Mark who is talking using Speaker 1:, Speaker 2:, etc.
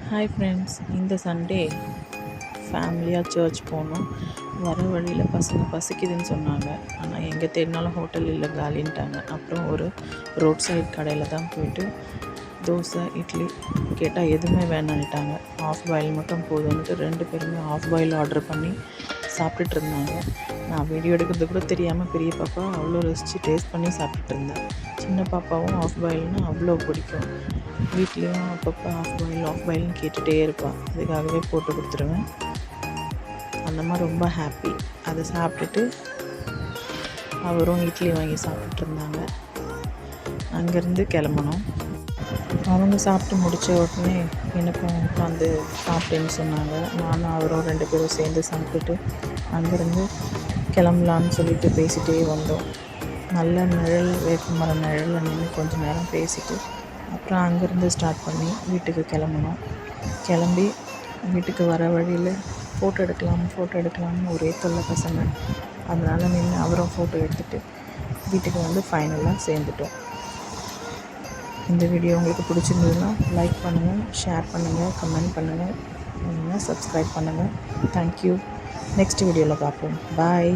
Speaker 1: Hi friends, இந்த Sunday ஃபேமிலியாக search போனோம். வர வழியில் பசங்க பசிக்குதுன்னு சொன்னாங்க. ஆனால் எங்கே தேடினாலும் ஹோட்டல் இல்லை, காலின்ட்டாங்க. அப்புறம் ஒரு ரோட் சைட் கடையில் தான் போயிட்டு தோசை இட்லி கேட்டால் எதுவுமே வேணான்ட்டாங்க. ஆஃப் பாயில் மட்டும் போதும்னுட்டு 2 பேருமே ஆஃப் பாயில் ஆர்டர் பண்ணி சாப்பிட்டுட்டு இருந்தாங்க. நான் வீடியோ எடுக்கிறது கூட தெரியாமல் பெரிய பாப்பா அவ்வளோ ரசித்து டேஸ்ட் பண்ணி சாப்பிட்டுட்டு இருந்தேன். சின்ன பாப்பாவும் ஆஃப் பாயில்னால் அவ்வளோ பிடிக்கும். வீட்லேயும் அப்பப்போ ஆஃப் பாயில்னு கேட்டுகிட்டே இருப்பாள். அதுக்காகவே போட்டு கொடுத்துருவேன். அந்த மாதிரி ரொம்ப ஹாப்பி. அதை சாப்பிட்டுட்டு அவரும் இட்லி வாங்கி சாப்பிட்டுட்டு இருந்தாங்க. அங்கேருந்து கிளம்பணும். அவங்க சாப்பிட்டு முடித்த உடனே எனக்கும் உட்காந்து சாப்பிட்டேன்னு சொன்னாங்க. நானும் அவரும் 2 பேரும் சேர்ந்து சாப்பிட்டுட்டு அங்கேருந்து கிளம்பலான்னு சொல்லிட்டு பேசிகிட்டே வந்தோம். நல்ல நிழல், வேப்பமர நிழலில் நின்று கொஞ்சம் நேரம் பேசிட்டு அப்புறம் அங்கேருந்து ஸ்டார்ட் பண்ணி வீட்டுக்கு கிளம்புனோம். கிளம்பி வீட்டுக்கு வர வழியில் ஃபோட்டோ எடுக்கலாம்னு ஒரே தொல்லை பசங்க. அதனால் நின்று அவரும் ஃபோட்டோ எடுத்துகிட்டு வீட்டுக்கு வந்து ஃபைனலாக சேர்ந்துட்டோம். இந்த வீடியோ உங்களுக்கு பிடிச்சிருந்ததுன்னா லைக் பண்ணுங்கள், ஷேர் பண்ணுங்கள், கமெண்ட் பண்ணுங்கள், சப்ஸ்கிரைப் பண்ணுங்கள். தேங்க்யூ. நெக்ஸ்ட் வீடியோவில் பார்ப்போம். பாய்.